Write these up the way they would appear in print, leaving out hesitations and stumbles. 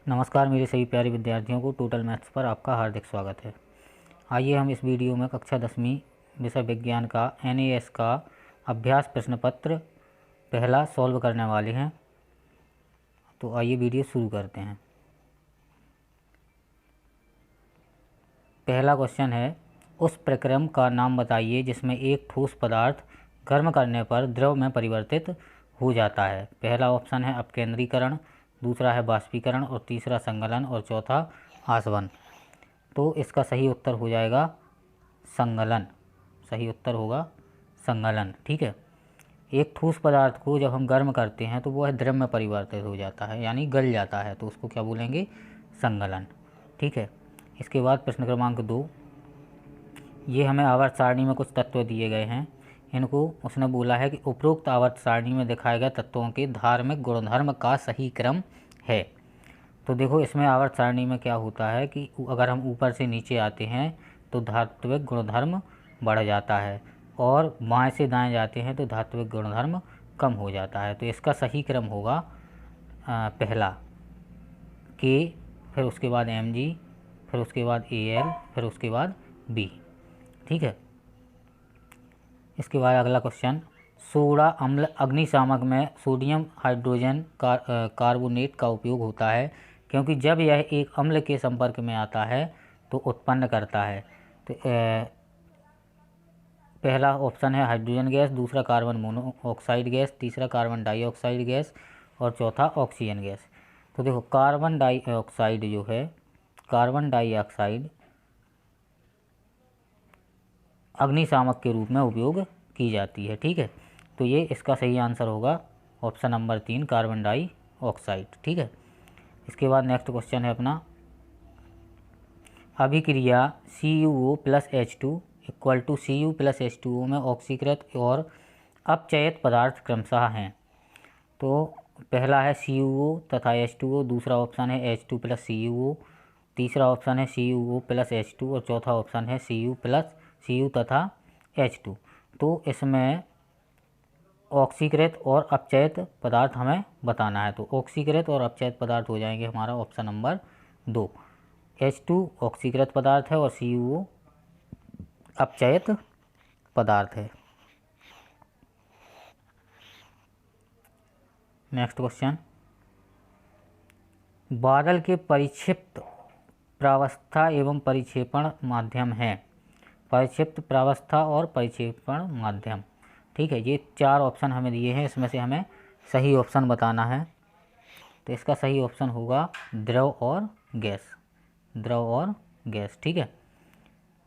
नमस्कार मेरे सभी प्यारे विद्यार्थियों को टोटल मैथ्स पर आपका हार्दिक स्वागत है। आइए हम इस वीडियो में कक्षा 10वीं विषय विज्ञान का NAS का अभ्यास प्रश्न पत्र पहला सॉल्व करने वाले हैं। तो आइए वीडियो शुरू करते हैं। पहला क्वेश्चन है, उस प्रक्रम का नाम बताइए जिसमें एक ठोस पदार्थ गर्म करने पर द्रव में परिवर्तित हो जाता है। पहला ऑप्शन है अपकेंद्रीकरण, दूसरा है बाष्पीकरण और तीसरा संगलन और चौथा आसवन। तो इसका सही उत्तर हो जाएगा संगलन। सही उत्तर होगा संगलन। ठीक है, एक ठोस पदार्थ को जब हम गर्म करते हैं तो वह द्रव में परिवर्तित हो जाता है, यानी गल जाता है, तो उसको क्या बोलेंगे? संगलन। ठीक है, इसके बाद प्रश्न क्रमांक 2, ये हमें आवर्त सारणी में कुछ तत्व दिए गए हैं। इनको उसने बोला है कि उपरोक्त आवर्त सारणी में दिखाए गए तत्वों के धार्मिक गुणधर्म का सही क्रम है। तो देखो, इसमें आवर्त सारणी में क्या होता है कि अगर हम ऊपर से नीचे आते हैं तो धात्विक गुणधर्म बढ़ जाता है, और बाएं से दाएं जाते हैं तो धात्विक गुणधर्म कम हो जाता है। तो इसका सही क्रम होगा पहला के, फिर उसके बाद Mg, फिर उसके बाद Al, फिर उसके बाद B। ठीक है, इसके बाद अगला क्वेश्चन, सोडा अम्ल अग्निशामक में सोडियम हाइड्रोजन कार्बोनेट का उपयोग होता है क्योंकि जब यह एक अम्ल के संपर्क में आता है तो उत्पन्न करता है। तो पहला ऑप्शन है हाइड्रोजन गैस, दूसरा कार्बन मोनोऑक्साइड गैस, तीसरा कार्बन डाइऑक्साइड गैस और चौथा ऑक्सीजन गैस। तो देखो, कार्बन डाइऑक्साइड जो है, कार्बन डाइऑक्साइड अग्निशामक के रूप में उपयोग की जाती है। ठीक है, तो ये इसका सही आंसर होगा ऑप्शन नंबर 3, कार्बन डाइऑक्साइड। ठीक है, इसके बाद नेक्स्ट क्वेश्चन है अपना, अभिक्रिया CuO plus H2 equal to Cu plus H2O में ऑक्सीकृत और अपचयित पदार्थ क्रमशः हैं। तो पहला है CuO तथा H2O, दूसरा ऑप्शन है H2 प्लस CuO, तीसरा ऑप्शन है CuO प्लस H2 और चौथा ऑप्शन है Cu तथा H2। तो इसमें ऑक्सीकृत और अपचयित पदार्थ हमें बताना है। तो ऑक्सीकृत और अपचयित पदार्थ हो जाएंगे हमारा ऑप्शन नंबर 2। H2 ऑक्सीकृत पदार्थ है और CuO अपचयित पदार्थ है। नेक्स्ट क्वेश्चन, बादल के परिक्षिप्त प्रावस्था एवं परिक्षेपण माध्यम है। परिक्षिप्त प्रावस्था और परिक्षेपण माध्यम। ठीक है, ये 4 ऑप्शन हमें दिए हैं, इसमें से हमें सही ऑप्शन बताना है। तो इसका सही ऑप्शन होगा द्रव और गैस। द्रव और गैस। ठीक है,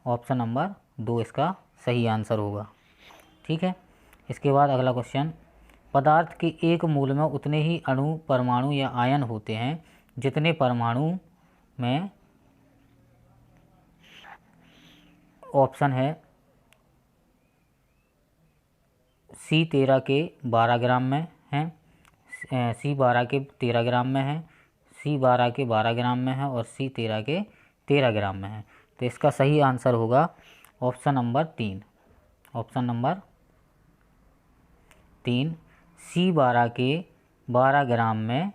ऑप्शन नंबर 2 इसका सही आंसर होगा। ठीक है, इसके बाद अगला क्वेश्चन, पदार्थ के एक मूल में उतने ही अणु, परमाणु या आयन होते हैं जितने परमाणु में, ऑप्शन है C13 के 12 ग्राम में है, C12 के 13 ग्राम में है, C12 के 12 ग्राम में है और C13 के 13 ग्राम में है। तो इसका सही आंसर होगा option number 3। Option number 3, C12 के 12 ग्राम में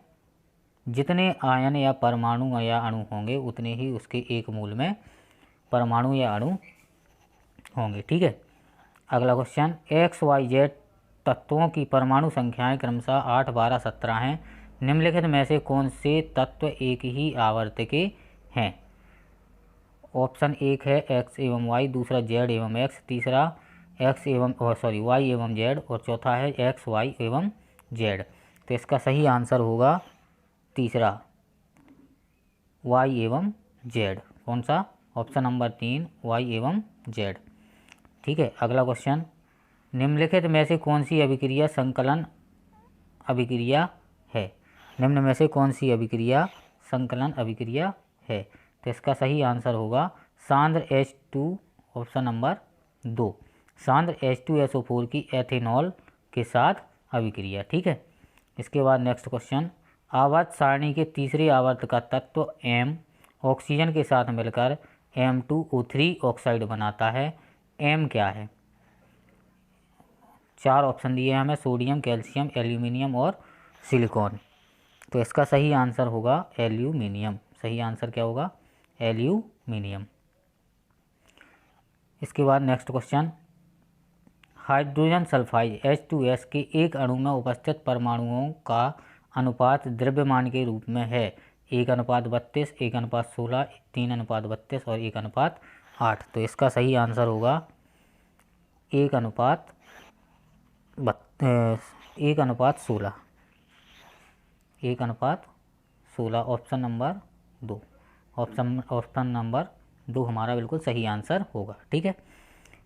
जितने आयन या परमाणु या अणु होंगे उतने ही उसके एक मूल में परमाणु या अणु होंगे। ठीक है, अगला क्वेश्चन, XYZ तत्वों की परमाणु संख्याएं क्रमशः 8, 12, 17 हैं। निम्नलिखित में से कौन से तत्व एक ही आवर्त के हैं? ऑप्शन 1 है X एवं Y, दूसरा Z एवं X, तीसरा Y एवं Z और चौथा है X, Y एवं Z। तो इसका सही आंसर होगा तीसरा, Y एवं Z। कौन सा? ऑप्शन नंबर 3, Y एवं Z। ठीक है, अगला क्वेश्चन, निम्नलिखित में से कौन सी अभिक्रिया संकलन अभिक्रिया है? निम्न में से कौन सी अभिक्रिया संकलन अभिक्रिया है? तो इसका सही आंसर होगा सांद्र H2, ऑप्शन नंबर 2, सांद्र H2SO4 की एथेनॉल के साथ अभिक्रिया। ठीक है, इसके बाद नेक्स्ट क्वेश्चन, आवर्त सारणी के तीसरे आवर्त का तत्व M ऑक्सीजन के साथ मिलकर M2O3 ऑक्साइड बनाता है। M क्या है? 4 ऑप्शन दिए हैं हमें, सोडियम, कैल्शियम, एल्यूमिनियम और सिलिकॉन। तो इसका सही आंसर होगा एल्यूमिनियम। सही आंसर क्या होगा? एल्यूमिनियम। इसके बाद next question, hydrogen sulphide H2S के एक अणु में उपस्थित परमाणुओं का अनुपात द्रव्यमान के रूप में है 1:32, 1:16, 3:32 और 1:8। तो इसका सही आंसर होगा 1:16। 1:16, ऑप्शन नंबर 2। ऑप्शन नंबर 2 हमारा बिल्कुल सही आंसर होगा। ठीक है।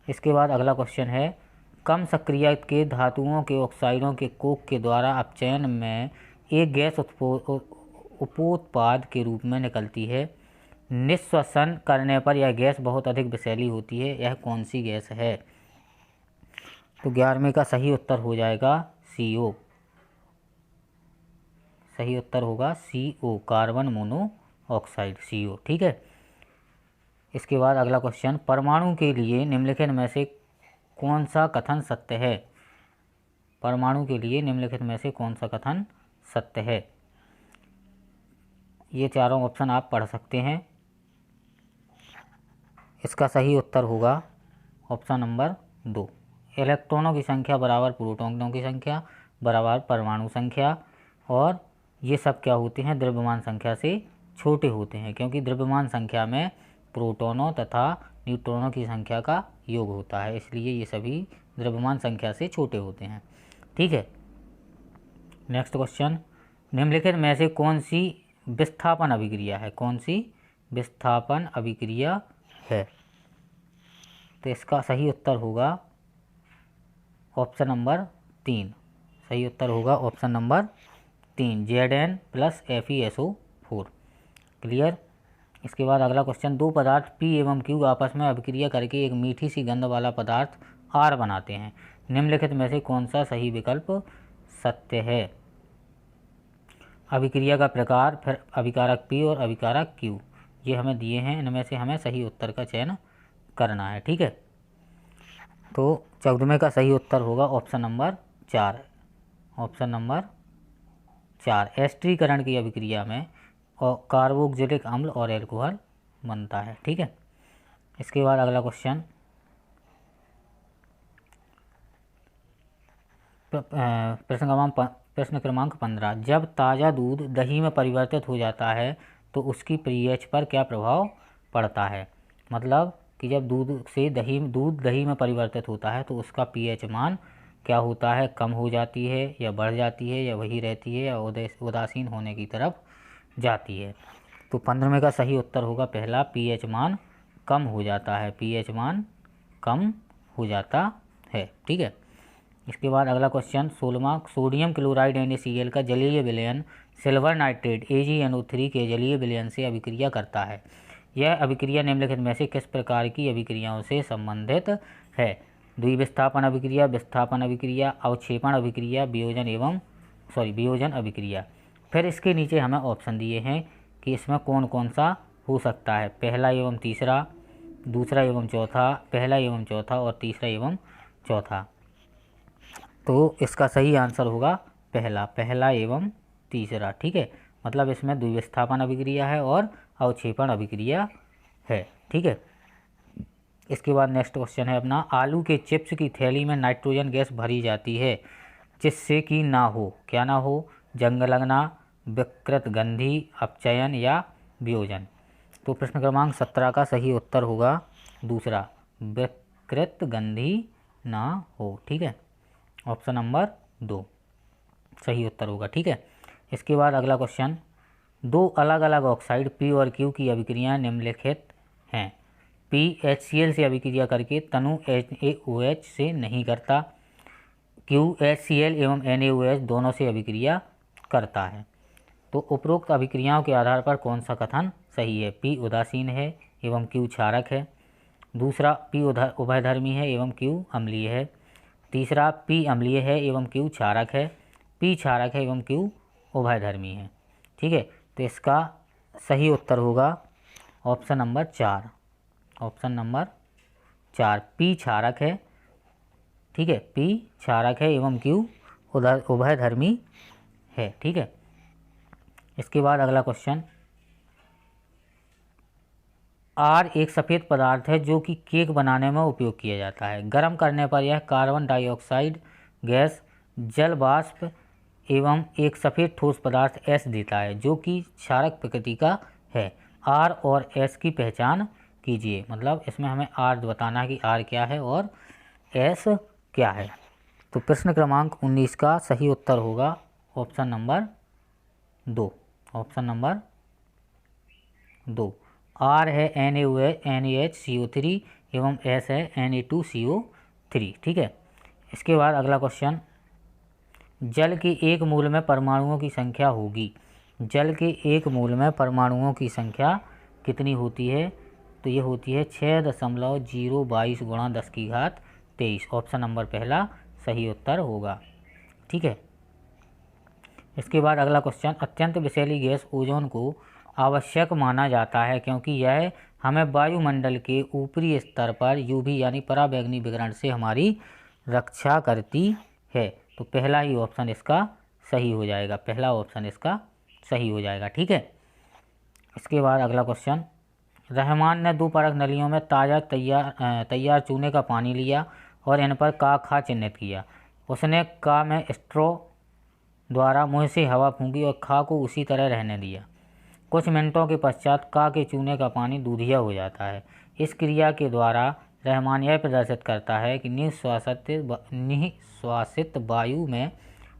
इसके बाद अगला क्वेश्चन है, कम सक्रिय के धातुओं के ऑक्साइडों के कोक के द्वारा अपचयन में एक गैस उपोत्पाद के रूप में निकलती है। निःश्वसन करने पर यह गैस बहुत अधिक विषैली होती है। यह कौन सी गैस है? तो 11वें का सही उत्तर हो जाएगा CO। सही उत्तर होगा CO, कार्बन मोनोऑक्साइड, CO। ठीक है। इसके बाद अगला क्वेश्चन, परमाणु के लिए निम्नलिखित में से कौन सा कथन सत्य है? परमाणु के लिए निम्नलिखित में से कौन सा कथन सत्य है? ये चारों ऑप्शन आप पढ़ सकते हैं। इसका सही उत्तर होगा ऑप्शन नंबर 2। इलेक्ट्रॉनों की संख्या बराबर प्रोटॉनों की संख्या बराबर परमाणु संख्या, और ये सब क्या होते हैं? द्रव्यमान संख्या से छोटे होते हैं, क्योंकि द्रव्यमान संख्या में प्रोटॉनों तथा न्यूट्रॉनों की संख्या का योग होता है, इसलिए ये सभी द्रव्यमान संख्या से छोटे होते हैं। ठीक है। नेक्स्ट क्वेश्चन, निम्नलिखित में से कौन सी विस्थापन अभिक्रिया है? कौन सी विस्थापन अभिक्रिया है? तो इसका सही उत्तर होगा ऑप्शन नंबर 3। सही उत्तर होगा ऑप्शन नंबर 3, Zn+FeSO4। क्लियर। इसके बाद अगला क्वेश्चन, दो पदार्थ P एवं Q आपस में अभिक्रिया करके एक मीठी सी गंध वाला पदार्थ R बनाते हैं। निम्नलिखित में से कौन सा सही विकल्प सत्य है? अभिक्रिया का प्रकार, फिर अभिकारक P और अभिकारक Q, ये हमें दिए हैं। इनमें से हमें सही उत्तर का चयन करना है। ठीक है। तो 14वें का सही उत्तर होगा ऑप्शन नंबर 4। ऑप्शन नंबर 4, एस्टरीकरण की अभिक्रिया में और कार्बोक्जिलिक अम्ल और एल्कोहल बनता है। ठीक है। इसके बाद अगला क्वेश्चन, प्रश्न क्रमांक 15, जब ताज़ा दूध दही में परिवर्तित हो जाता है तो उसकी पीएच पर क्या प्रभाव पड़ता है? मतलब कि जब दूध दही में परिवर्तित होता है तो उसका पीएच मान क्या होता है? कम हो जाती है या बढ़ जाती है या वही रहती है या उदासीन होने की तरफ जाती है? तो 15वें का सही उत्तर होगा पहला, पीएच मान कम हो जाता है। पीएच मान कम हो जाता है। ठीक है। इसके बाद अगला क्वेश्चन 16वां, सोडियम क्लोराइड NaCl का जलीय विलयन सिल्वर नाइट्रेट AgNO3 के जलीय विलयन से अभिक्रिया करता है। यह अभिक्रिया निम्नलिखित में से किस प्रकार की अभिक्रियाओं से संबंधित है? द्विविस्थापन अभिक्रिया, विस्थापन अभिक्रिया, अवक्षेपण अभिक्रिया, वियोजन अभिक्रिया। फिर इसके नीचे हमें ऑप्शन दिए हैं कि इसमें कौन कौन सा हो सकता है। पहला एवं तीसरा, दूसरा एवं चौथा, पहला एवं चौथा और तीसरा एवं चौथा। तो इसका सही आंसर होगा पहला एवं तीसरा। ठीक है। मतलब इसमें द्विविस्थापन अभिक्रिया है और अवक्षेपण अभिक्रिया है। ठीक है। इसके बाद नेक्स्ट क्वेश्चन है अपना, आलू के चिप्स की थैली में नाइट्रोजन गैस भरी जाती है जिससे कि ना हो, क्या ना हो? जंग लगना, विकृत गंधी, अपचयन या वियोजन। तो प्रश्न क्रमांक 17 का सही उत्तर होगा दूसरा, विकृत गंधी ना हो। ठीक है। ऑप्शन नंबर 2 सही उत्तर होगा। ठीक है। इसके बाद अगला क्वेश्चन, दो अलग अलग ऑक्साइड P और Q की अभिक्रियाएं निम्नलिखित हैं। P HCl से अभिक्रिया करके तनु NaOH से नहीं करता। Q HCl एवं NaOH दोनों से अभिक्रिया करता है। तो उपरोक्त अभिक्रियाओं के आधार पर कौन सा कथन सही है? P उदासीन है एवं Q क्षारक है। दूसरा, P उभयधर्मी है एवं Q अम्लीय है। तीसरा, P अम्लीय है एवं Q क्षारक है। P क्षारक है एवं Q उभयधर्मी है। ठीक है। तो इसका सही उत्तर होगा option number 4। Option number 4, P क्षारक है। ठीक है। P क्षारक है एवं Q उभयधर्मी है। ठीक है। इसके बाद अगला क्वेश्चन, आर एक सफ़ेद पदार्थ है जो कि केक बनाने में उपयोग किया जाता है। गर्म करने पर यह कार्बन डाइऑक्साइड गैस, जल वाष्प एवं एक सफ़ेद ठोस पदार्थ एस देता है जो कि क्षारक प्रकृति का है। आर और एस की पहचान कीजिए। मतलब इसमें हमें आर बताना है कि आर क्या है और एस क्या है। तो प्रश्न क्रमांक 19 का सही उत्तर होगा ऑप्शन नंबर 2। ऑप्शन नंबर 2 आर है NaOH CO3 एवं एस है Na2CO3। ठीक है। इसके बाद अगला क्वेश्चन, जल के एक मूल में परमाणुओं की संख्या होगी। जल के एक मूल में परमाणुओं की संख्या कितनी होती है? तो ये होती है 6.022 गुणा 10⁻23। ऑप्शन नंबर पहला सही उत्तर होगा। ठीक है। इसके बाद अगला क्वेश्चन, अत्यंत विषैली गैस ओजोन को आवश्यक माना जाता है क्योंकि यह हमें वायुमंडल के ऊपरी स्तर पर यूवी यानी पराबैंगनी विकिरण से हमारी रक्षा करती है। तो पहला ही ऑप्शन इसका सही हो जाएगा। पहला ऑप्शन इसका सही हो जाएगा। ठीक है। इसके बाद अगला क्वेश्चन, रहमान ने 2 परख नलियों में ताज़ा तैयार चूने का पानी लिया और इन पर का खा चिन्हित किया। उसने का में स्ट्रॉ द्वारा मुँह से हवा फूंकी और खा को उसी तरह रहने दिया। कुछ मिनटों के पश्चात का के चूने का पानी दूधिया हो जाता है। इस क्रिया के द्वारा रहमान यह प्रदर्शित करता है कि निःश्वासित वायु में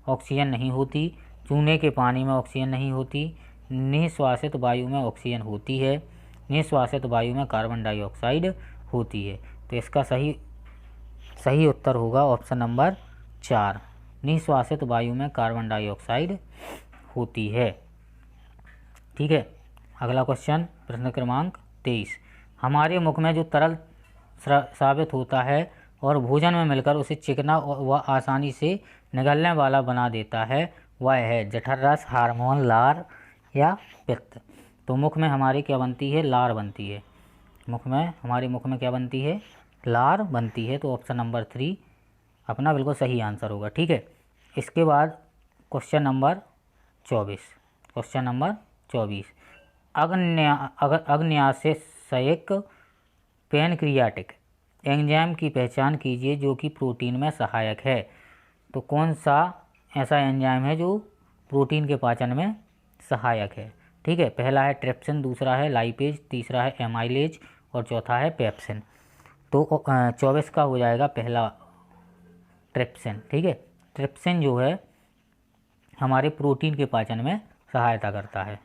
ऑक्सीजन नहीं होती, चूने के पानी में ऑक्सीजन नहीं होती, निःश्वासित वायु में ऑक्सीजन होती है, निःश्वासित वायु में कार्बन डाइऑक्साइड होती है। तो इसका सही उत्तर होगा ऑप्शन नंबर 4, निःश्वासित वायु में कार्बन डाइऑक्साइड होती है। ठीक है। अगला क्वेश्चन, प्रश्न क्रमांक 23, हमारे मुख में जो तरल साबित होता है और भोजन में मिलकर उसे चिकना व आसानी से निगलने वाला बना देता है वह है जठर रस, हार्मोन, लार या पित्त। तो मुख में हमारी क्या बनती है? लार बनती है। हमारे मुख में क्या बनती है? लार बनती है। तो ऑप्शन नंबर 3 अपना बिल्कुल सही आंसर होगा। ठीक है। इसके बाद क्वेश्चन नंबर 24। क्वेश्चन नंबर 24, अग्न्याशयिक पैनक्रियाटिक एंजाइम की पहचान कीजिए जो कि प्रोटीन में सहायक है। तो कौन सा ऐसा एंजाइम है जो प्रोटीन के पाचन में सहायक है? ठीक है। पहला है ट्रिप्सिन, दूसरा है लाइपेज, तीसरा है एमाइलेज और चौथा है पेप्सिन। तो 24 का हो जाएगा पहला ट्रिप्सिन। ठीक है। ट्रिप्सिन जो है हमारे प्रोटीन के पाचन में सहायता करता है।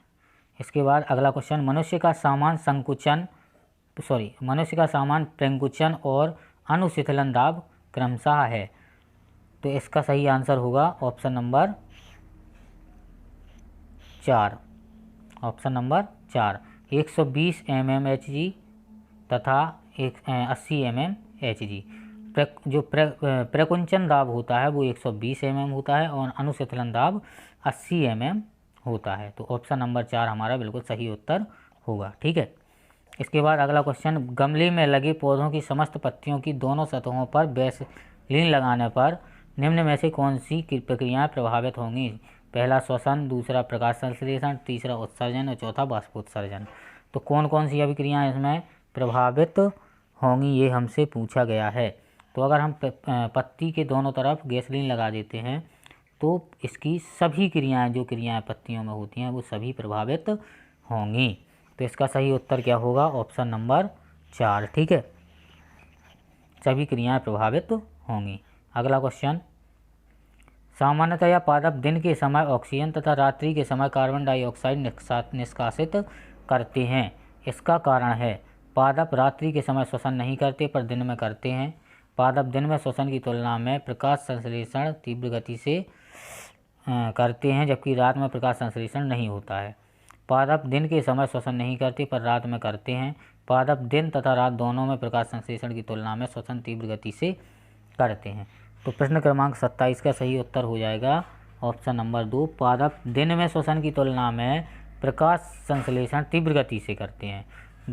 इसके बाद अगला क्वेश्चन, मनुष्य का सामान्य प्रंकुचन और अनुशीतलन दाब क्रमशः है। तो इसका सही आंसर होगा option number 4। Option number 4, 120 mmHg तथा 80 mmHg। जो प्रकुंचन दाब होता है वो 120 mm होता है और अनुशीतलन दाब 80 mm होता है। तो ऑप्शन नंबर 4 हमारा बिल्कुल सही उत्तर होगा। ठीक है। इसके बाद अगला क्वेश्चन, गमले में लगे पौधों की समस्त पत्तियों की दोनों सतहों पर वैसलीन लगाने पर निम्न में से कौन सी प्रक्रियाएं प्रभावित होंगी? पहला श्वसन, दूसरा प्रकाश संश्लेषण, तीसरा उत्सर्जन और चौथा बाष्पोत्सर्जन। तो कौन कौन सी अभिक्रियाएं इसमें प्रभावित होंगी ये हमसे पूछा गया है। तो अगर हम पत्ती के दोनों तरफ गैसोलीन लगा देते हैं तो इसकी सभी क्रियाएं पत्तियों में होती हैं वो सभी प्रभावित होंगी। तो इसका सही उत्तर क्या होगा? Option number 4। ठीक है। सभी क्रियाएं प्रभावित होंगी। अगला क्वेश्चन, सामान्यतया पादप दिन के समय ऑक्सीजन तथा रात्रि के समय कार्बन डाइऑक्साइड निष्कासित करते हैं। इसका कारण है पादप रात्रि के समय श्वसन नहीं करते पर दिन में करते हैं। पादप दिन में श्वसन की तुलना में प्रकाश संश्लेषण तीव्र गति से करते हैं जबकि रात में प्रकाश संश्लेषण नहीं होता है। पादप दिन के समय श्वसन नहीं करते पर रात में करते हैं। पादप दिन तथा रात दोनों में प्रकाश संश्लेषण की तुलना में श्वसन तीव्र गति से करते हैं। तो प्रश्न क्रमांक 27 का सही उत्तर हो जाएगा ऑप्शन नंबर 2, पादप दिन में श्वसन की तुलना में प्रकाश संश्लेषण तीव्र गति से करते हैं।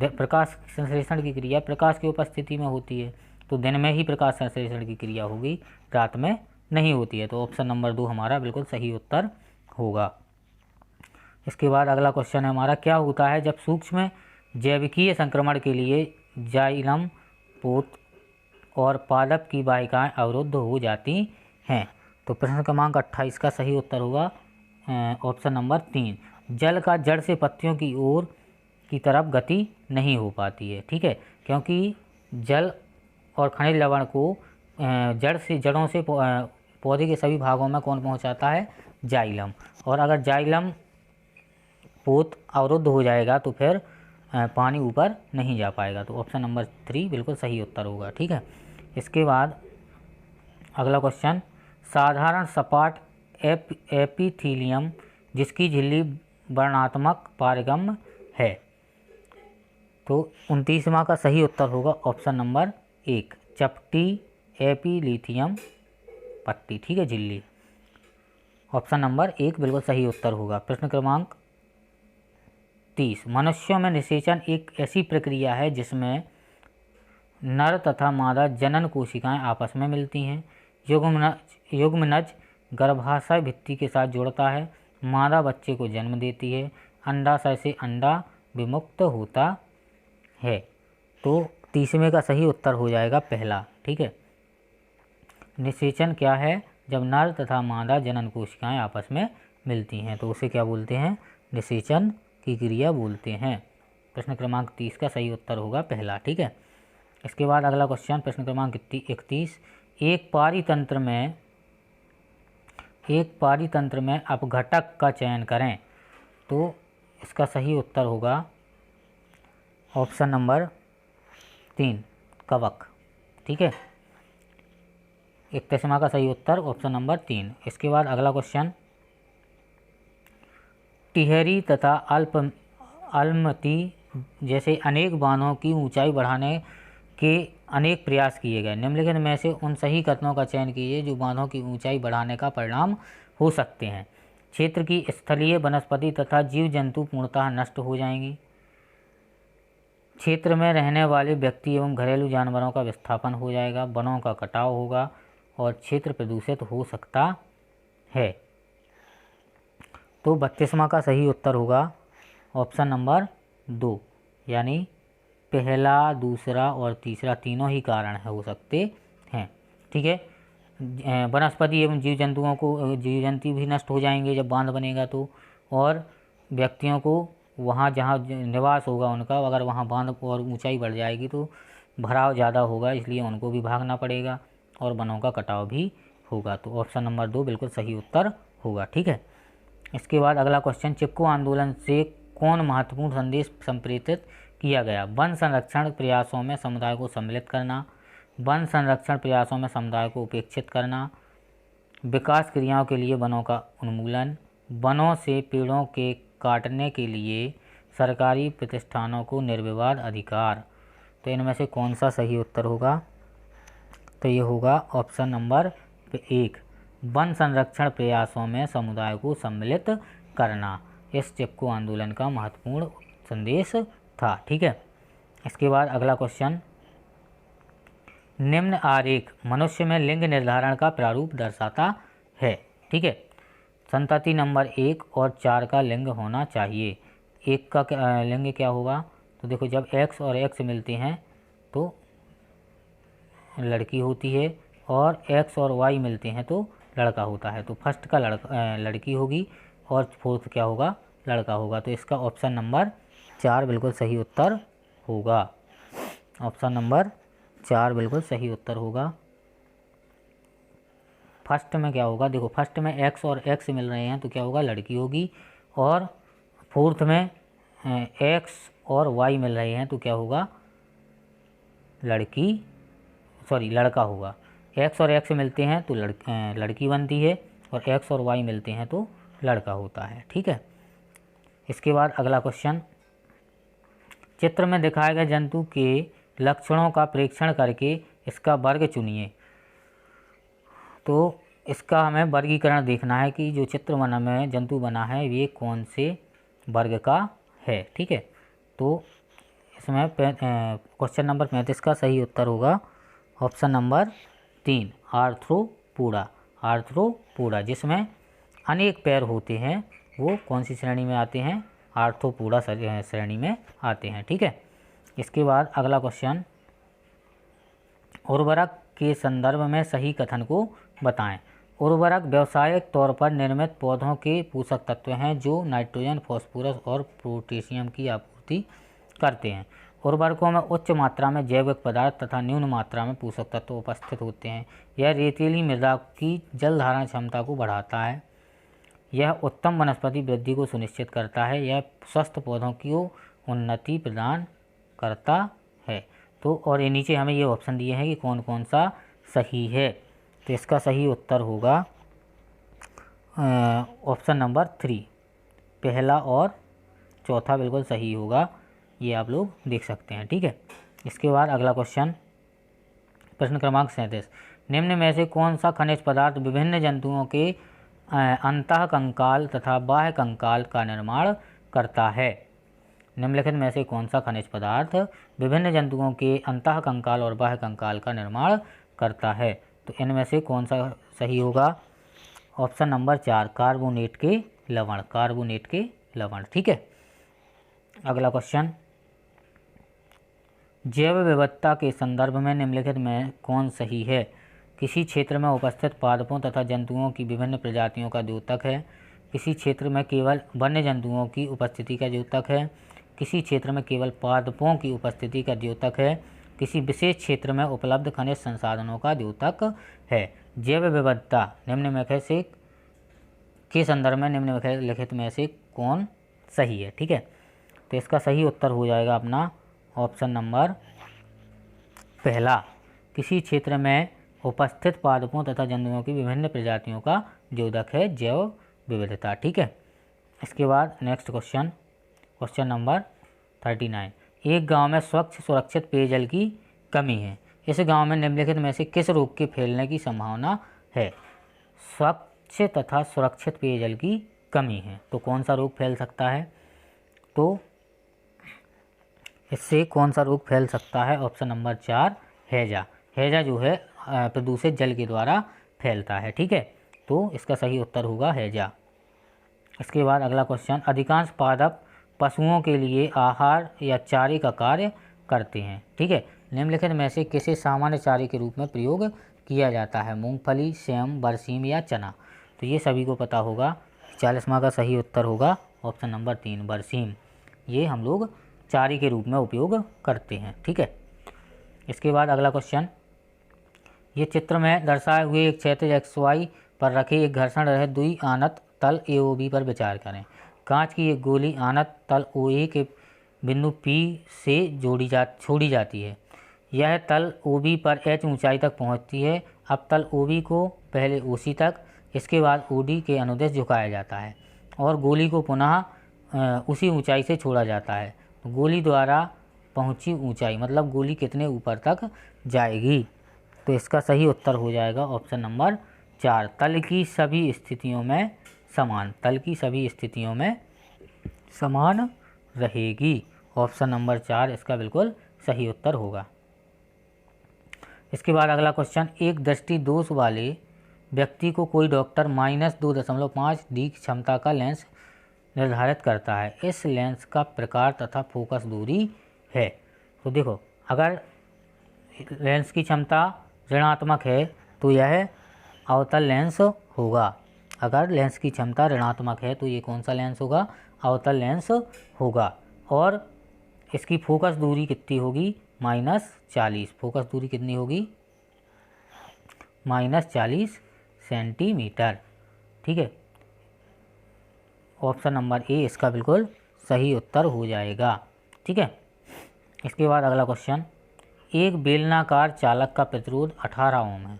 प्रकाश संश्लेषण की क्रिया प्रकाश की उपस्थिति में होती है तो दिन में ही प्रकाश संश्लेषण की क्रिया होगी, रात में नहीं होती है। तो ऑप्शन नंबर 2 हमारा बिल्कुल सही उत्तर होगा। इसके बाद अगला क्वेश्चन है हमारा, क्या होता है जब सूक्ष्म जैविकीय संक्रमण के लिए जाइलम, पोत और पादप की वाहिकाएं अवरुद्ध हो जाती हैं? तो प्रश्न क्रमांक 28 का सही उत्तर होगा ऑप्शन नंबर 3, जल का जड़ से पत्तियों की ओर की तरफ गति नहीं हो पाती है। ठीक है, क्योंकि जल और खनिज लवण को जड़ों से पौधे के सभी भागों में कौन पहुंचाता है? जाइलम। और अगर जाइलम पोत अवरुद्ध हो जाएगा तो फिर पानी ऊपर नहीं जा पाएगा। तो ऑप्शन नंबर 3 बिल्कुल सही उत्तर होगा। ठीक है, इसके बाद अगला क्वेश्चन, साधारण सपाट एपिथीलियम जिसकी झिल्ली वर्णात्मक पारगम्य है। तो 29वां का सही उत्तर होगा ऑप्शन नंबर 1, चपटी एपिलिथियम पट्टी। ठीक है, झिल्ली। ऑप्शन नंबर 1 बिल्कुल सही उत्तर होगा। प्रश्न क्रमांक 30, मनुष्यों में निषेचन एक ऐसी प्रक्रिया है जिसमें नर तथा मादा जनन कोशिकाएं आपस में मिलती हैं। युग्मनज गर्भाशय भित्ति के साथ जुड़ता है, मादा बच्चे को जन्म देती है, अंडाशय से अंडा विमुक्त होता है। तो 30वें का सही उत्तर हो जाएगा पहला। ठीक है, निषेचन क्या है? जब नर तथा मादा जनन कोशिकाएं आपस में मिलती हैं तो उसे क्या बोलते हैं? निषेचन की क्रिया बोलते हैं। प्रश्न क्रमांक 30 का सही उत्तर होगा पहला। ठीक है, इसके बाद अगला क्वेश्चन प्रश्न क्रमांक 31, एक पारीतंत्र में अपघटक का चयन करें। तो इसका सही उत्तर होगा ऑप्शन नंबर 3, कवक। ठीक है, 31वां का सही उत्तर ऑप्शन नंबर 3। इसके बाद अगला क्वेश्चन, टिहरी तथा अलमती जैसे अनेक बांधों की ऊंचाई बढ़ाने के अनेक प्रयास किए गए। निम्नलिखित में से उन सही कथनों का चयन कीजिए जो बांधों की ऊंचाई बढ़ाने का परिणाम हो सकते हैं। क्षेत्र की स्थलीय वनस्पति तथा जीव जंतु पूर्णतः नष्ट हो जाएंगी। क्षेत्र में रहने वाले व्यक्ति एवं घरेलू जानवरों का विस्थापन हो जाएगा। वनों का कटाव होगा और क्षेत्र प्रदूषित हो सकता है। तो 32वां का सही उत्तर होगा ऑप्शन नंबर 2, यानी पहला, दूसरा और तीसरा तीनों ही कारण हो सकते हैं। ठीक है, वनस्पति एवं जीव जंतु भी नष्ट हो जाएंगे जब बांध बनेगा तो, और व्यक्तियों को वहाँ जहाँ निवास होगा उनका, अगर वहाँ बांध और ऊंचाई बढ़ जाएगी तो भराव ज़्यादा होगा, इसलिए उनको भी भागना पड़ेगा और वनों का कटाव भी होगा। तो ऑप्शन नंबर 2 बिल्कुल सही उत्तर होगा। ठीक है, इसके बाद अगला क्वेश्चन, चिपको आंदोलन से कौन महत्वपूर्ण संदेश संप्रेषित किया गया? वन संरक्षण प्रयासों में समुदाय को सम्मिलित करना, वन संरक्षण प्रयासों में समुदाय को उपेक्षित करना, विकास क्रियाओं के लिए वनों का उन्मूलन, वनों से पेड़ों के काटने के लिए सरकारी प्रतिष्ठानों को निर्विवाद अधिकार। तो इनमें से कौन सा सही उत्तर होगा? तो ये होगा ऑप्शन नंबर 1, वन संरक्षण प्रयासों में समुदाय को सम्मिलित करना इस चिपको आंदोलन का महत्वपूर्ण संदेश था। ठीक है, इसके बाद अगला क्वेश्चन, निम्न आरेख मनुष्य में लिंग निर्धारण का प्रारूप दर्शाता है। ठीक है, संतति नंबर 1 और 4 का लिंग होना चाहिए। 1 का लिंग क्या होगा? तो देखो, जब X और X मिलते हैं तो लड़की होती है और X और Y मिलते हैं तो लड़का होता है। तो फर्स्ट का लड़की होगी और फोर्थ क्या होगा? लड़का होगा। तो इसका ऑप्शन नंबर 4 बिल्कुल सही उत्तर होगा। ऑप्शन नंबर 4 बिल्कुल सही उत्तर होगा। फर्स्ट में क्या होगा? देखो, फर्स्ट में X और X मिल रहे हैं तो क्या होगा? लड़की होगी, और फोर्थ में X और Y मिल रहे हैं तो क्या होगा? लड़का होगा। X और X मिलते हैं तो लड़की बनती है, और X और Y मिलते हैं तो लड़का होता है। ठीक है, इसके बाद अगला क्वेश्चन, चित्र में दिखाए गए जंतु के लक्षणों का परीक्षण करके इसका वर्ग चुनिए। तो इसका हमें वर्गीकरण देखना है कि जो चित्र बना में जंतु बना है ये कौन से वर्ग का है। ठीक है, तो इसमें क्वेश्चन नंबर 35 का सही उत्तर होगा ऑप्शन नंबर 3, आर्थ्रोपोडा। जिसमें अनेक पैर होते हैं वो कौन सी श्रेणी में आते हैं, आर्थ्रोपोडा श्रेणी में आते हैं। ठीक है, इसके बाद अगला क्वेश्चन, उर्वरक के संदर्भ में सही कथन को बताएं। उर्वरक व्यावसायिक तौर पर निर्मित पौधों के पोषक तत्व हैं जो नाइट्रोजन, फास्फोरस और पोटेशियम की आपूर्ति करते हैं। उर्वरकों में उच्च मात्रा में जैविक पदार्थ तथा न्यून मात्रा में पोषक तत्व उपस्थित होते हैं। यह रेतीली मृदा की जल धारण क्षमता को बढ़ाता है। यह उत्तम वनस्पति वृद्धि को सुनिश्चित करता है। यह स्वस्थ पौधों की उन्नति प्रदान करता है। तो और ये नीचे हमें ये ऑप्शन दिए हैं कि कौन कौन सा सही है। तो इसका सही उत्तर होगा ऑप्शन नंबर 3, पहला और चौथा बिल्कुल सही होगा। ये आप लोग देख सकते हैं। ठीक है, इसके बाद अगला क्वेश्चन, प्रश्न क्रमांक 37, निम्न में से कौन सा खनिज पदार्थ विभिन्न जंतुओं के अंतः कंकाल तथा बाह्य कंकाल का निर्माण करता है। निम्नलिखित में से कौन सा खनिज पदार्थ विभिन्न जंतुओं के अंतः कंकाल और बाह्य कंकाल का निर्माण करता है। तो इनमें से कौन सा सही होगा, ऑप्शन नंबर 4, कार्बोनेट के लवण, कार्बोनेट के लवण। ठीक है, अगला क्वेश्चन, जैव विविधता के संदर्भ में निम्नलिखित में कौन सही है। किसी क्षेत्र में उपस्थित पादपों तथा जंतुओं की विभिन्न प्रजातियों का द्योतक है। किसी क्षेत्र में केवल वन्य जंतुओं की उपस्थिति का द्योतक है। किसी क्षेत्र में केवल पादपों की उपस्थिति का द्योतक है। किसी विशेष क्षेत्र में उपलब्ध खनिज संसाधनों का द्योतक है। जैव विविधता निम्न में से के संदर्भ में निम्नलिखित में से कौन सही है। ठीक है, तो इसका सही उत्तर हो जाएगा अपना ऑप्शन नंबर पहला, किसी क्षेत्र में उपस्थित पादपों तथा जंतुओं की विभिन्न प्रजातियों का द्योतक है जैव विविधता। ठीक है, इसके बाद नेक्स्ट क्वेश्चन, क्वेश्चन नंबर 39, एक गांव में स्वच्छ सुरक्षित पेयजल की कमी है। इस गांव में निम्नलिखित में से किस रोग के फैलने की संभावना है। स्वच्छ तथा सुरक्षित पेयजल की कमी है, तो कौन सा रोग फैल सकता है। तो इससे कौन सा रोग फैल सकता है, ऑप्शन नंबर 4, हैजा। हैजा जो है प्रदूषित जल के द्वारा फैलता है। ठीक है, तो इसका सही उत्तर होगा हैजा। इसके बाद अगला क्वेश्चन, अधिकांश पादप पशुओं के लिए आहार या चारे का कार्य करते हैं। ठीक है, निम्नलिखित में से किसे सामान्य चारे के रूप में प्रयोग किया जाता है। मूंगफली, सेम, बरसीम या चना। तो ये सभी को पता होगा। 40वां का सही उत्तर होगा ऑप्शन नंबर 3, बरसीम। ये हम लोग चारे के रूप में उपयोग करते हैं। ठीक है, इसके बाद अगला क्वेश्चन, ये चित्र में दर्शाए हुए एक क्षैतिज XY पर रखे एक घर्षण रहित द्वि आणत तल AOB पर विचार करें। कांच की एक गोली आणत तल OA के बिंदु P से छोड़ी जाती है। यह तल OB पर H ऊंचाई तक पहुंचती है। अब तल OB को पहले OC तक, इसके बाद OD के अनुदेश झुकाया जाता है और गोली को पुनः उसी ऊंचाई से छोड़ा जाता है। गोली द्वारा पहुंची ऊंचाई मतलब गोली कितने ऊपर तक जाएगी। तो इसका सही उत्तर हो जाएगा ऑप्शन नंबर 4, तल की सभी स्थितियों में समान, तल की सभी स्थितियों में समान रहेगी। ऑप्शन नंबर 4 इसका बिल्कुल सही उत्तर होगा। इसके बाद अगला क्वेश्चन, एक दृष्टि दोष वाले व्यक्ति को कोई डॉक्टर -2.5D क्षमता का लेंस निर्धारित करता है। इस लेंस का प्रकार तथा फोकस दूरी है। तो देखो, अगर लेंस की क्षमता ऋणात्मक है तो यह अवतल लेंस होगा। अगर लेंस की क्षमता ऋणात्मक है तो ये कौन सा लेंस होगा, अवतल लेंस होगा। और इसकी फोकस दूरी कितनी होगी, -40। फोकस दूरी कितनी होगी, -40 सेंटीमीटर। ठीक है, ऑप्शन नंबर ए इसका बिल्कुल सही उत्तर हो जाएगा। ठीक है, इसके बाद अगला क्वेश्चन, एक बेलनाकार चालक का प्रतिरोध 18 ओम है।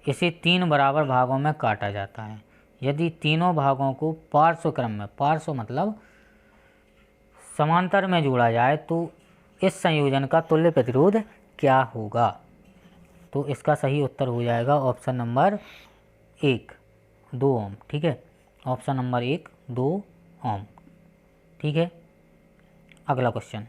इसे 3 बराबर भागों में काटा जाता है। यदि तीनों भागों को पार्श्व क्रम में, पार्श्व मतलब समांतर में जोड़ा जाए तो इस संयोजन का तुल्य प्रतिरोध क्या होगा। तो इसका सही उत्तर हो जाएगा ऑप्शन नंबर 1, 2 ओम। ठीक है, ऑप्शन नंबर 1, 2 ओम। ठीक है, अगला क्वेश्चन,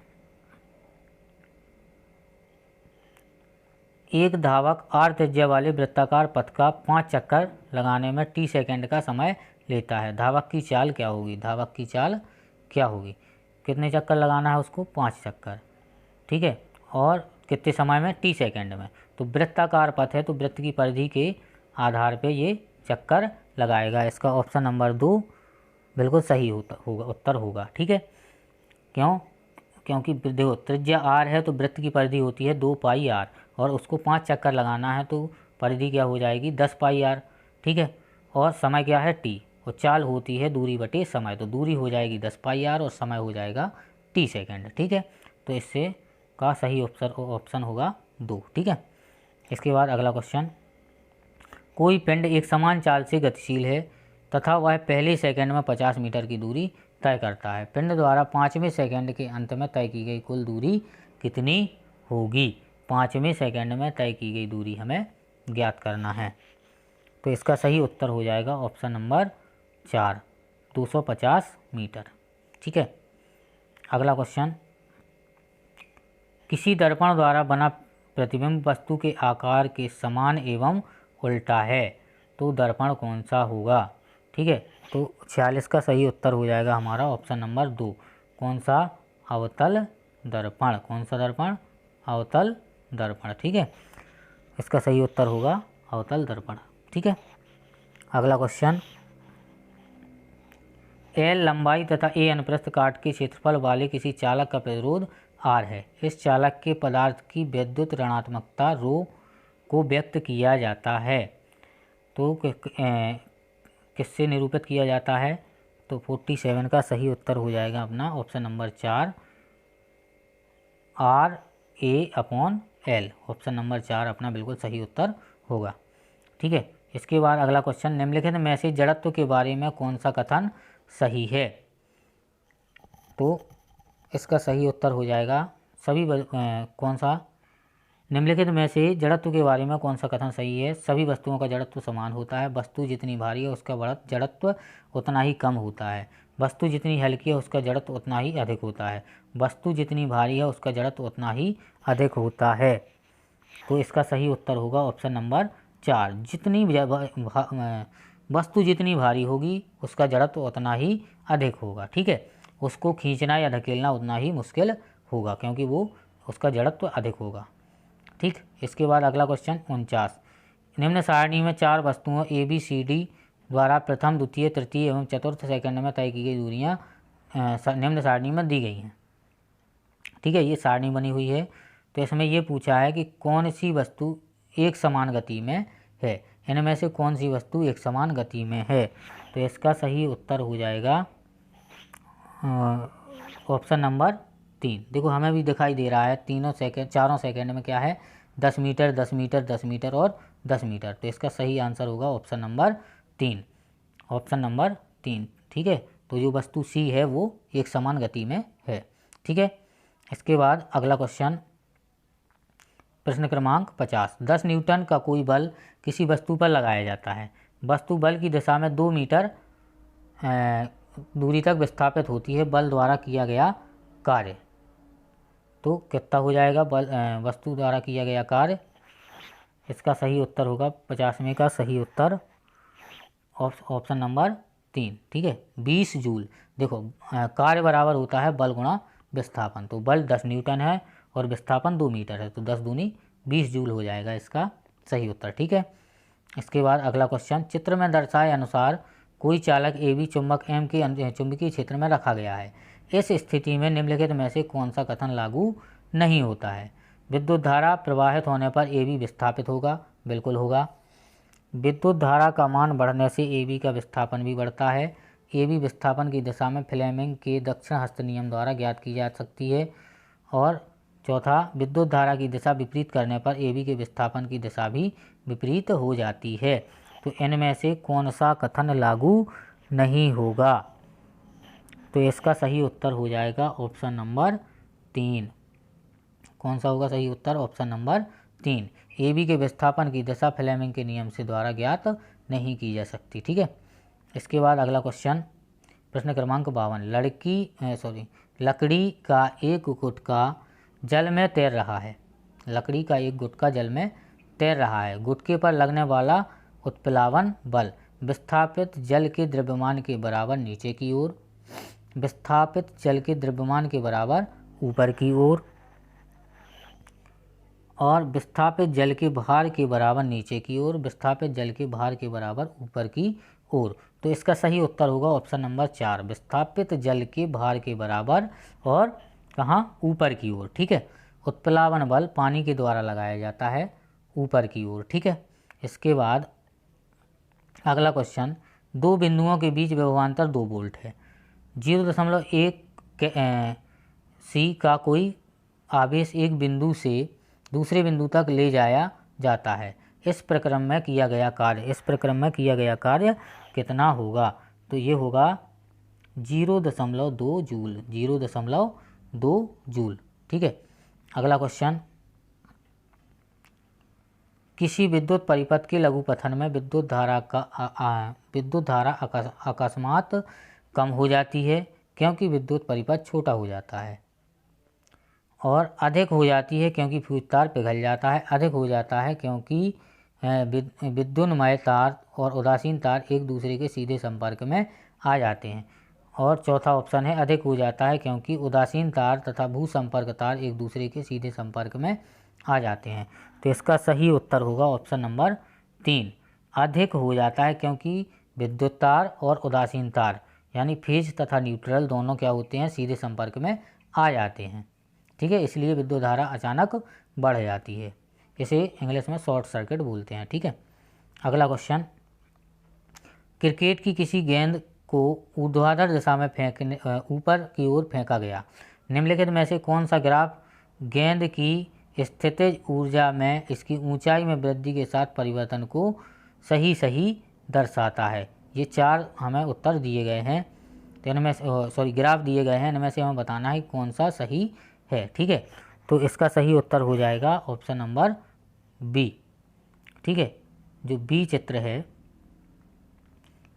एक धावक r त्रिज्या वाले वृत्ताकार पथ का 5 चक्कर लगाने में t सेकंड का समय लेता है। धावक की चाल क्या होगी, धावक की चाल क्या होगी, कितने चक्कर लगाना है उसको, 5 चक्कर, ठीक है, और कितने समय में, t सेकंड में। तो वृत्ताकार पथ है तो वृत्त की परिधि के आधार पे ये चक्कर लगाएगा। इसका ऑप्शन नंबर 2 बिल्कुल सही होगा, उत्तर होगा, ठीक है। क्यों, क्योंकि देखो त्रिज्या r है तो वृत्त की परिधि होती है 2 पाई r, और उसको 5 चक्कर लगाना है तो परिधि क्या हो जाएगी, 10 पाई r, ठीक है। और समय क्या है, t, और चाल होती है दूरी बटे समय, तो दूरी हो जाएगी 10 पाई r और समय हो जाएगा t सेकंड, ठीक है। तो इससे का सही ऑप्शन होगा 2, ठीक है। इसके बाद अगला क्वेश्चन, कोई पिंड एक समान चाल से गतिशील है तथा वह पहले सेकंड में 50 मीटर की दूरी तय करता है। पिंड द्वारा 5वें सेकंड के अंत में तय की गई कुल दूरी कितनी होगी। 5वें सेकंड में तय की गई दूरी हमें ज्ञात करना है। तो इसका सही उत्तर हो जाएगा ऑप्शन नंबर 4, 250 मीटर, ठीक है। अगला क्वेश्चन, किसी दर्पण द्वारा बना प्रतिबिंब वस्तु के आकार के समान एवं उल्टा है, तो दर्पण कौन सा होगा, ठीक है। तो 46 का सही उत्तर हो जाएगा हमारा ऑप्शन नंबर 2, कौन सा, अवतल दर्पण, कौन सा दर्पण, अवतल दर्पण, ठीक है। इसका सही उत्तर होगा अवतल दर्पण, ठीक है। अगला क्वेश्चन, L लंबाई तथा A अनुप्रस्थ काट के क्षेत्रफल वाले किसी चालक का प्रतिरोध R है। इस चालक के पदार्थ की विद्युत ऋणात्मकता रो को व्यक्त किया जाता है, तो किससे निरूपित किया जाता है, तो 47 का सही उत्तर हो जाएगा अपना option number 4, RA/L, option number 4 अपना बिल्कुल सही उत्तर होगा, ठीक है। इसके बाद अगला क्वेश्चन, निम्नलिखित में से जड़त्व के बारे में कौन सा कथन सही है, तो इसका सही उत्तर हो जाएगा कौन सा, निम्नलिखित में से जड़त्व के बारे में कौन सा कथन सही है। सभी वस्तुओं का जड़त्व समान होता है, वस्तु जितनी भारी है उसका जड़त्व उतना ही कम होता है, वस्तु जितनी हल्की है उसका जड़त्व उतना ही अधिक होता है, वस्तु जितनी भारी है उसका जड़त्व उतना ही अधिक होता है। तो इसका सही उत्तर होगा ऑप्शन नंबर 4, वस्तु जितनी भारी होगी उसका जड़त्व उतना ही अधिक होगा, ठीक है। उसको खींचना या धकेलना उतना ही मुश्किल होगा क्योंकि वो उसका जड़त्व अधिक होगा, ठीक। इसके बाद अगला क्वेश्चन 49, निम्न सारणी में 4 वस्तुओं ABCD द्वारा प्रथम, द्वितीय, तृतीय एवं चतुर्थ सेकंड में तय की गई दूरियां निम्न सारणी में दी गई हैं, ठीक है। ये सारणी बनी हुई है, तो इसमें ये पूछा है कि कौन सी वस्तु एक समान गति में है, इनमें से कौन सी वस्तु एक समान गति में है। तो इसका सही उत्तर हो जाएगा ऑप्शन नंबर 3। देखो हमें भी दिखाई दे रहा है चारों सेकंड में क्या है, 10 मीटर 10 मीटर 10 मीटर और 10 मीटर। तो इसका सही आंसर होगा ऑप्शन नंबर 3, ऑप्शन नंबर 3, ठीक है। तो जो वस्तु C है वो एक समान गति में है, ठीक है। इसके बाद अगला क्वेश्चन, प्रश्न क्रमांक 50, 10 न्यूटन का कोई बल किसी वस्तु पर लगाया जाता है, वस्तु बल की दिशा में 2 मीटर दूरी तक विस्थापित होती है, बल द्वारा किया गया कार्य, तो कितना हो जाएगा वस्तु द्वारा किया गया कार्य। इसका सही उत्तर होगा 50वें का सही उत्तर ऑप्शन नंबर 3, ठीक है, 20 जूल। देखो कार्य बराबर होता है बल गुणा विस्थापन, तो बल 10 न्यूटन है और विस्थापन 2 मीटर है, तो 10 दूनी 20 जूल हो जाएगा इसका सही उत्तर, ठीक है। इसके बाद अगला क्वेश्चन, चित्र में दर्शाए अनुसार कोई चालक AB चुंबक M के चुंबकीय क्षेत्र में रखा गया है। इस स्थिति में निम्नलिखित में से कौन सा कथन लागू नहीं होता है। विद्युत धारा प्रवाहित होने पर AB विस्थापित होगा, बिल्कुल होगा। विद्युत धारा का मान बढ़ने से AB का विस्थापन भी बढ़ता है। AB विस्थापन की दिशा में फ्लेमिंग के दक्षिण हस्त नियम द्वारा ज्ञात की जा सकती है। और चौथा, विद्युत धारा की दिशा विपरीत करने पर AB के विस्थापन की दिशा भी विपरीत हो जाती है। तो इनमें से कौन सा कथन लागू नहीं होगा, तो इसका सही उत्तर हो जाएगा ऑप्शन नंबर 3। कौन सा होगा सही उत्तर, ऑप्शन नंबर 3, AB के विस्थापन की दिशा फ्लेमिंग के नियम से द्वारा ज्ञात नहीं की जा सकती, ठीक है। इसके बाद अगला क्वेश्चन, प्रश्न क्रमांक 52, लकड़ी का एक गुटका जल में तैर रहा है, लकड़ी का एक गुटका जल में तैर रहा है, गुटके पर लगने वाला उत्प्लावन बल विस्थापित जल के द्रव्यमान के बराबर नीचे की ओर, विस्थापित जल के द्रव्यमान के बराबर ऊपर की ओर, और विस्थापित जल के भार के बराबर नीचे की ओर, विस्थापित जल के भार के बराबर ऊपर की ओर। तो इसका सही उत्तर होगा ऑप्शन नंबर 4, विस्थापित जल के भार के बराबर और कहाँ, ऊपर की ओर। ठीक है। उत्प्लावन बल पानी के द्वारा लगाया जाता है ऊपर की ओर। ठीक है। इसके बाद अगला क्वेश्चन, दो बिंदुओं के बीच विभवांतर 2 वोल्ट है। 0.1 सी का कोई आवेश एक बिंदु से दूसरे बिंदु तक ले जाया जाता है। इस प्रक्रम में किया गया कार्य कितना होगा? तो ये होगा 0.2 जूल, 0.2 जूल। ठीक है। अगला क्वेश्चन, किसी विद्युत परिपथ के लघुपथन में विद्युत धारा अकस्मात कम हो जाती है क्योंकि विद्युत परिपथ छोटा हो जाता है, और अधिक हो जाती है क्योंकि फ्यूज तार पिघल जाता है। अधिक हो जाता है क्योंकि विद्युन्मय तार और उदासीन तार एक दूसरे के सीधे संपर्क में आ जाते हैं। और चौथा ऑप्शन है, अधिक हो जाता है क्योंकि उदासीन तार तथा भू संपर्क तार एक दूसरे के सीधे संपर्क में आ जाते हैं। तो इसका सही उत्तर होगा ऑप्शन नंबर 3, अधिक हो जाता है क्योंकि विद्युत तार और उदासीन तार यानी फेज तथा न्यूट्रल दोनों क्या होते हैं, सीधे संपर्क में आ जाते हैं। ठीक है। इसलिए विद्युत धारा अचानक बढ़ जाती है, इसे इंग्लिश में शॉर्ट सर्किट बोलते हैं। ठीक है। अगला क्वेश्चन, क्रिकेट की किसी गेंद को ऊर्ध्वाधर दिशा में ऊपर की ओर फेंका गया। निम्नलिखित में से कौन सा ग्राफ गेंद की स्थितिज ऊर्जा में इसकी ऊंचाई में वृद्धि के साथ परिवर्तन को सही दर्शाता है? ये 4 हमें उत्तर दिए गए हैं, तो इनमें ग्राफ दिए गए हैं, इनमें से हमें बताना है कौन सा सही है। ठीक है। तो इसका सही उत्तर हो जाएगा ऑप्शन नंबर बी। ठीक है। जो बी चित्र है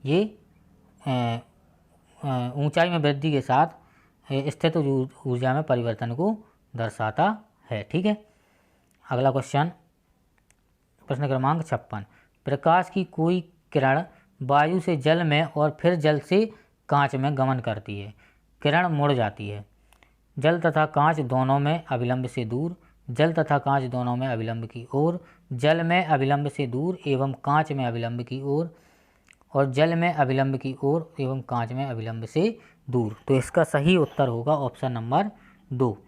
ये ऊंचाई में वृद्धि के साथ स्थित ऊर्जा में परिवर्तन को दर्शाता है। ठीक है। अगला क्वेश्चन, प्रश्न क्रमांक 56, प्रकाश की कोई किरण वायु से जल में और फिर जल से कांच में गमन करती है। किरण मुड़ जाती है। जल तथा कांच दोनों में अविलंब से दूर, जल तथा कांच दोनों में अविलंब की ओर, जल में अविलंब से दूर एवं कांच में अविलंब की ओर, और जल में अविलंब की ओर एवं कांच में अविलंब से दूर। तो इसका सही उत्तर होगा ऑप्शन नंबर 2,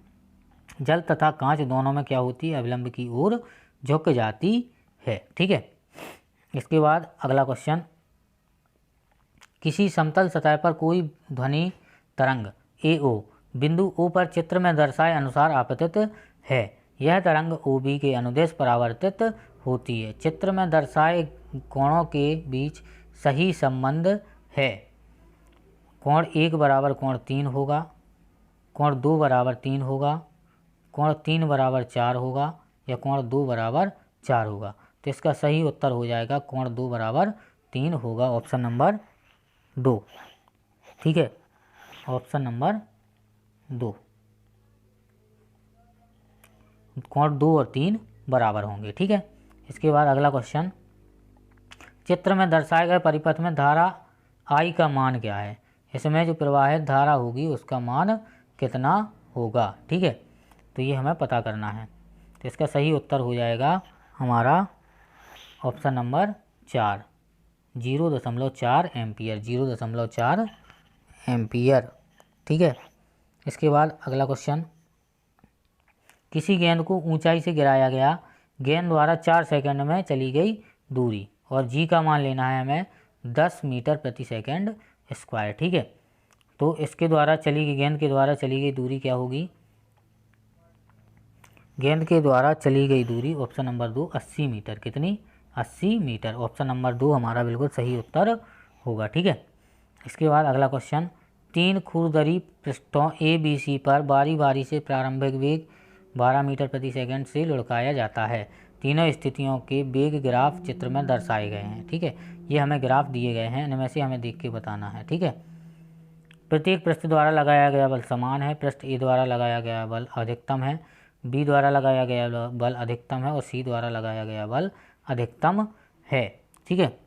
जल तथा कांच दोनों में क्या होती है, अविलंब की ओर झुक जाती है। ठीक है। इसके बाद अगला क्वेश्चन, किसी समतल सतह पर कोई ध्वनि तरंग AO बिंदु O पर चित्र में दर्शाए अनुसार आपतित है। यह तरंग OB के अनुदेश परावर्तित होती है। चित्र में दर्शाए कोणों के बीच सही संबंध है। कोण 1 बराबर कोण 3 होगा, कोण 2 बराबर 3 होगा, कोण 3 बराबर 4 होगा, या कोण 2 बराबर 4 होगा। तो इसका सही उत्तर हो जाएगा कोण 2 बराबर 3 होगा, ऑप्शन नंबर 2। ठीक है। ऑप्शन नंबर 2, कोण 2 और 3 बराबर होंगे। ठीक है। इसके बाद अगला क्वेश्चन, चित्र में दर्शाए गए परिपथ में धारा I का मान क्या है? इसमें जो प्रवाहित धारा होगी उसका मान कितना होगा? ठीक है। तो ये हमें पता करना है। तो इसका सही उत्तर हो जाएगा हमारा ऑप्शन नंबर 4, 0.4 एम्पियर, 0.4 एम्पियर। ठीक है। इसके बाद अगला क्वेश्चन, किसी गेंद को ऊंचाई से गिराया गया, गेंद द्वारा 4 सेकंड में चली गई दूरी, और जी का मान लेना है हमें 10 मीटर प्रति सेकंड स्क्वायर। ठीक है। तो इसके द्वारा चली गई, गेंद के द्वारा चली गई दूरी क्या होगी? गेंद के द्वारा चली गई दूरी ऑप्शन नंबर 2 80 मीटर। कितनी? 80 मीटर। ऑप्शन नंबर 2 हमारा बिल्कुल सही उत्तर होगा। ठीक है। इसके बाद अगला क्वेश्चन, 3 खुरदरी पृष्ठों ABC पर बारी बारी से प्रारंभिक वेग 12 मीटर प्रति सेकंड से लुढ़काया जाता है। तीनों स्थितियों के वेग ग्राफ चित्र में दर्शाए गए हैं। ठीक है। ये हमें ग्राफ दिए गए हैं, इनमें से हमें देख के बताना है। ठीक है। प्रत्येक पृष्ठ द्वारा लगाया गया बल समान है। पृष्ठ A द्वारा लगाया गया बल अधिकतम है, B द्वारा लगाया गया बल अधिकतम है, और C द्वारा लगाया गया बल अधिकतम है। ठीक है।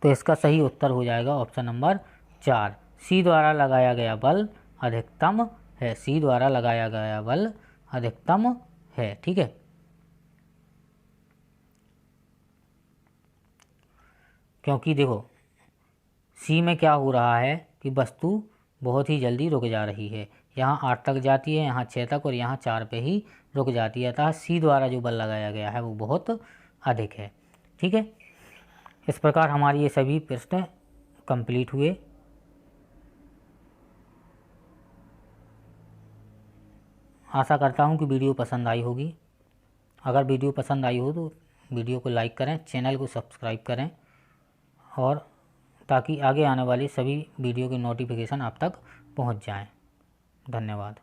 तो इसका सही उत्तर हो जाएगा ऑप्शन नंबर 4, सी द्वारा लगाया गया बल अधिकतम है। सी द्वारा लगाया गया बल अधिकतम है। ठीक है, क्योंकि देखो सी में क्या हो रहा है कि वस्तु बहुत ही जल्दी रुक जा रही है। यहाँ 8 तक जाती है, यहाँ 6 तक और यहाँ 4 पे ही रुक जाती है। अतः सी द्वारा जो बल लगाया गया है वो बहुत अधिक है। ठीक है, इस प्रकार हमारी ये सभी प्रश्न कंप्लीट हुए। आशा करता हूँ कि वीडियो पसंद आई होगी। अगर वीडियो पसंद आई हो तो वीडियो को लाइक करें, चैनल को सब्सक्राइब करें, और ताकि आगे आने वाली सभी वीडियो की नोटिफिकेशन आप तक पहुंच जाएं। धन्यवाद।